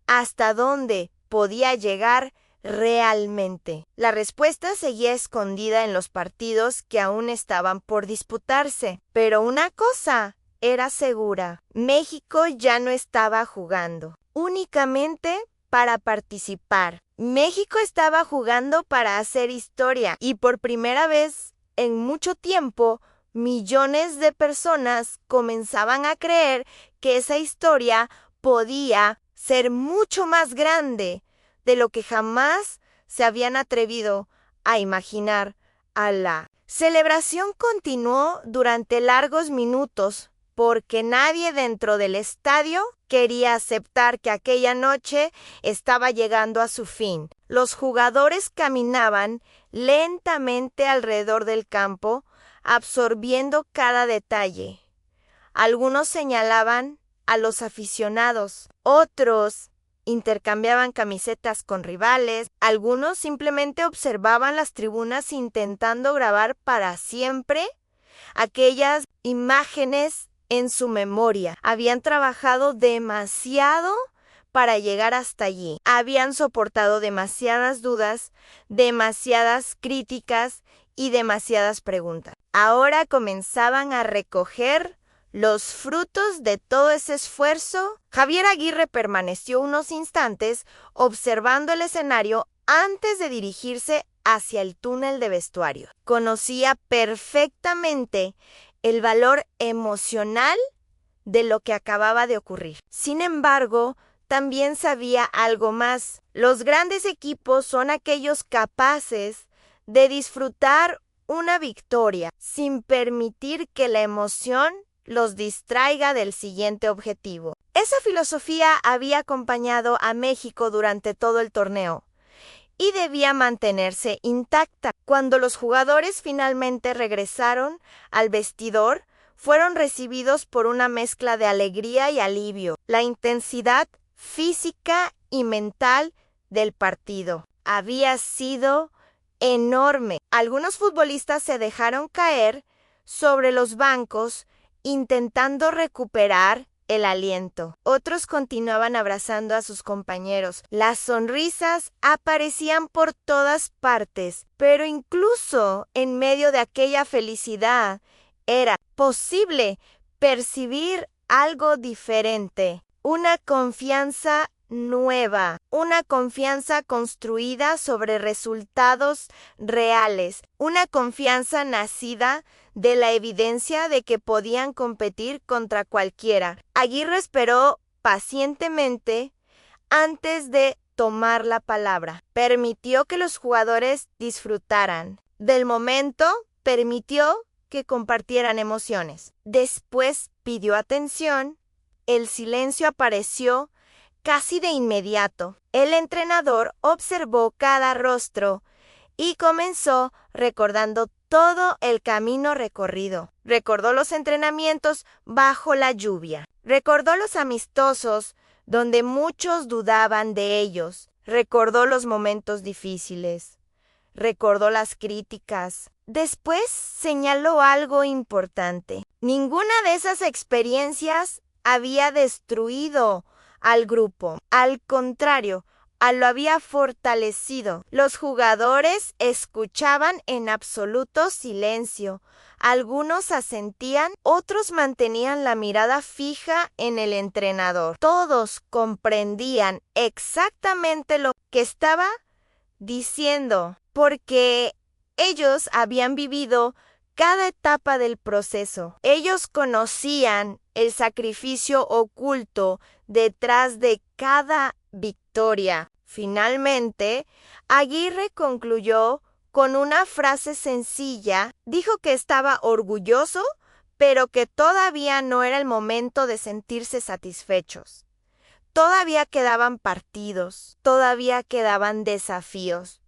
¿hasta dónde podía llegar realmente? La respuesta seguía escondida en los partidos que aún estaban por disputarse. Pero una cosa era segura: México ya no estaba jugando únicamente para participar. México estaba jugando para hacer historia, y por primera vez en mucho tiempo, millones de personas comenzaban a creer que esa historia podía ser mucho más grande de lo que jamás se habían atrevido a imaginar. La celebración continuó durante largos minutos, porque nadie dentro del estadio quería aceptar que aquella noche estaba llegando a su fin. Los jugadores caminaban lentamente alrededor del campo, absorbiendo cada detalle. Algunos señalaban a los aficionados, otros intercambiaban camisetas con rivales, algunos simplemente observaban las tribunas intentando grabar para siempre aquellas imágenes en su memoria. Habían trabajado demasiado para llegar hasta allí. Habían soportado demasiadas dudas, demasiadas críticas y demasiadas preguntas. Ahora comenzaban a recoger los frutos de todo ese esfuerzo. Javier Aguirre permaneció unos instantes observando el escenario antes de dirigirse hacia el túnel de vestuario. Conocía perfectamente el valor emocional de lo que acababa de ocurrir. Sin embargo, también sabía algo más. Los grandes equipos son aquellos capaces de disfrutar una victoria sin permitir que la emoción los distraiga del siguiente objetivo. Esa filosofía había acompañado a México durante todo el torneo y debía mantenerse intacta. Cuando los jugadores finalmente regresaron al vestidor, fueron recibidos por una mezcla de alegría y alivio. La intensidad física y mental del partido había sido enorme. Algunos futbolistas se dejaron caer sobre los bancos intentando recuperar el aliento. Otros continuaban abrazando a sus compañeros. Las sonrisas aparecían por todas partes, pero incluso en medio de aquella felicidad era posible percibir algo diferente. Una confianza nueva, una confianza construida sobre resultados reales, una confianza nacida de la evidencia de que podían competir contra cualquiera. Aguirre esperó pacientemente antes de tomar la palabra. Permitió que los jugadores disfrutaran del momento, permitió que compartieran emociones. Después pidió atención. El silencio apareció casi de inmediato. El entrenador observó cada rostro y comenzó recordando todo el camino recorrido. Recordó los entrenamientos bajo la lluvia. Recordó los amistosos donde muchos dudaban de ellos. Recordó los momentos difíciles. Recordó las críticas. Después señaló algo importante. Ninguna de esas experiencias había destruido al grupo. Al contrario, lo había fortalecido. Los jugadores escuchaban en absoluto silencio. Algunos asentían, otros mantenían la mirada fija en el entrenador. Todos comprendían exactamente lo que estaba diciendo, porque ellos habían vivido cada etapa del proceso. Ellos conocían el sacrificio oculto detrás de cada victoria. Finalmente, Aguirre concluyó con una frase sencilla. Dijo que estaba orgulloso, pero que todavía no era el momento de sentirse satisfechos. Todavía quedaban partidos, todavía quedaban desafíos,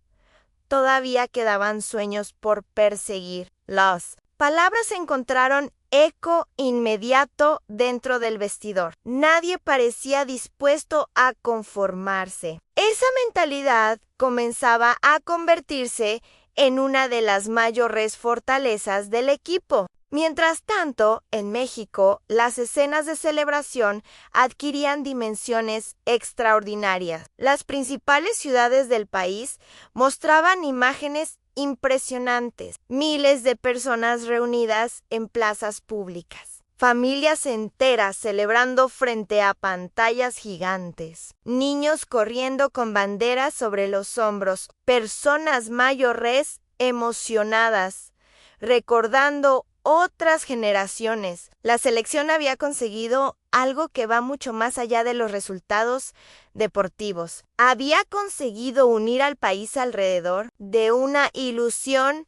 todavía quedaban sueños por perseguir. Las palabras encontraron eco inmediato dentro del vestidor. Nadie parecía dispuesto a conformarse. Esa mentalidad comenzaba a convertirse en una de las mayores fortalezas del equipo. Mientras tanto, en México, las escenas de celebración adquirían dimensiones extraordinarias. Las principales ciudades del país mostraban imágenes impresionantes, miles de personas reunidas en plazas públicas, familias enteras celebrando frente a pantallas gigantes, niños corriendo con banderas sobre los hombros, personas mayores emocionadas, recordando otras generaciones. La selección había conseguido algo que va mucho más allá de los resultados deportivos. Había conseguido unir al país alrededor de una ilusión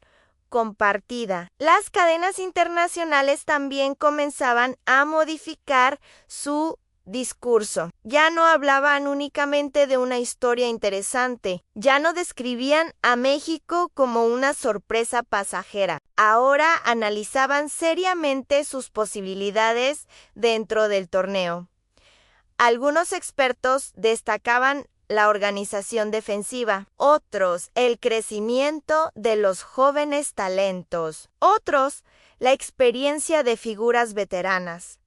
compartida. Las cadenas internacionales también comenzaban a modificar su discurso. Ya no hablaban únicamente de una historia interesante, ya no describían a México como una sorpresa pasajera. Ahora analizaban seriamente sus posibilidades dentro del torneo. Algunos expertos destacaban la organización defensiva, otros el crecimiento de los jóvenes talentos, otros la experiencia de figuras veteranas.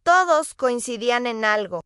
Todos coincidían en algo.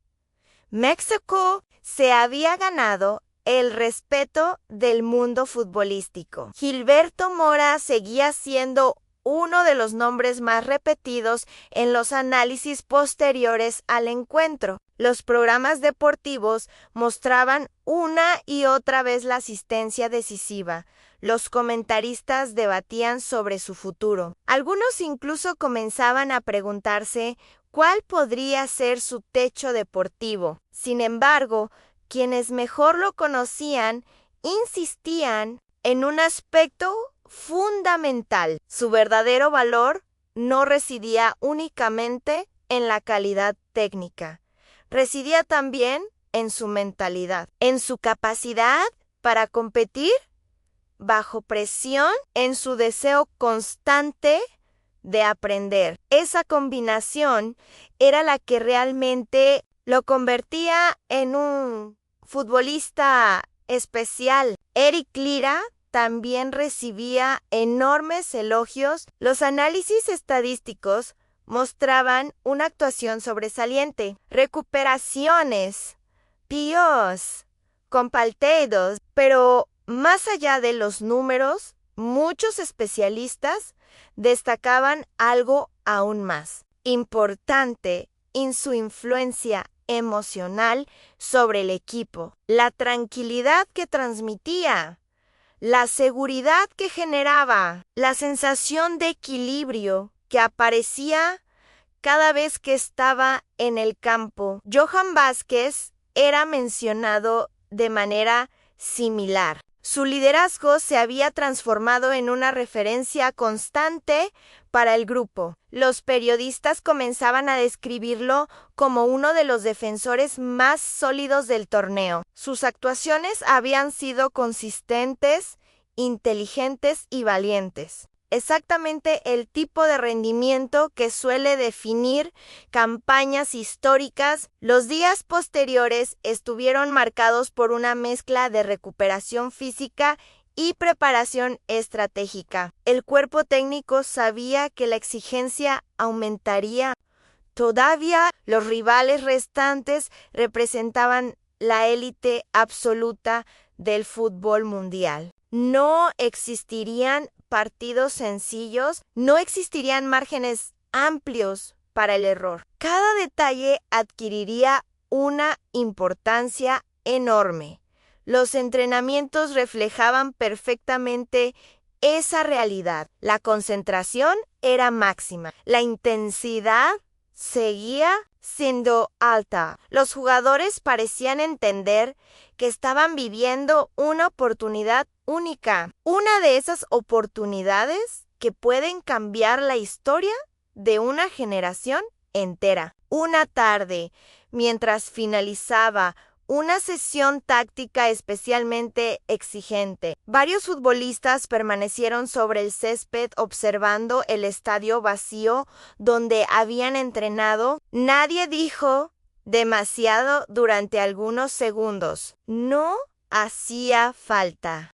México se había ganado el respeto del mundo futbolístico. Gilberto Mora seguía siendo uno de los nombres más repetidos en los análisis posteriores al encuentro. Los programas deportivos mostraban una y otra vez la asistencia decisiva. Los comentaristas debatían sobre su futuro. Algunos incluso comenzaban a preguntarse cuál podría ser su techo deportivo. Sin embargo, quienes mejor lo conocían insistían en un aspecto fundamental. Su verdadero valor no residía únicamente en la calidad técnica, residía también en su mentalidad, en su capacidad para competir bajo presión, en su deseo constante de aprender. Esa combinación era la que realmente lo convertía en un futbolista especial. Eric Lira también recibía enormes elogios. Los análisis estadísticos mostraban una actuación sobresaliente, recuperaciones, PIOs, compaltedos, pero más allá de los números, muchos especialistas destacaban algo aún más importante en su influencia emocional sobre el equipo, la tranquilidad que transmitía, la seguridad que generaba, la sensación de equilibrio que aparecía cada vez que estaba en el campo. Johan Vázquez era mencionado de manera similar. Su liderazgo se había transformado en una referencia constante para el grupo. Los periodistas comenzaban a describirlo como uno de los defensores más sólidos del torneo. Sus actuaciones habían sido consistentes, inteligentes y valientes. Exactamente el tipo de rendimiento que suele definir campañas históricas. Los días posteriores estuvieron marcados por una mezcla de recuperación física y preparación estratégica. El cuerpo técnico sabía que la exigencia aumentaría. Todavía los rivales restantes representaban la élite absoluta del fútbol mundial. No existirían partidos sencillos, no existirían márgenes amplios para el error. Cada detalle adquiriría una importancia enorme. Los entrenamientos reflejaban perfectamente esa realidad. La concentración era máxima. La intensidad seguía siendo alta. Los jugadores parecían entender que estaban viviendo una oportunidad única. Una de esas oportunidades que pueden cambiar la historia de una generación entera. Una tarde, mientras finalizaba una sesión táctica especialmente exigente, varios futbolistas permanecieron sobre el césped observando el estadio vacío donde habían entrenado. Nadie dijo demasiado durante algunos segundos. No hacía falta.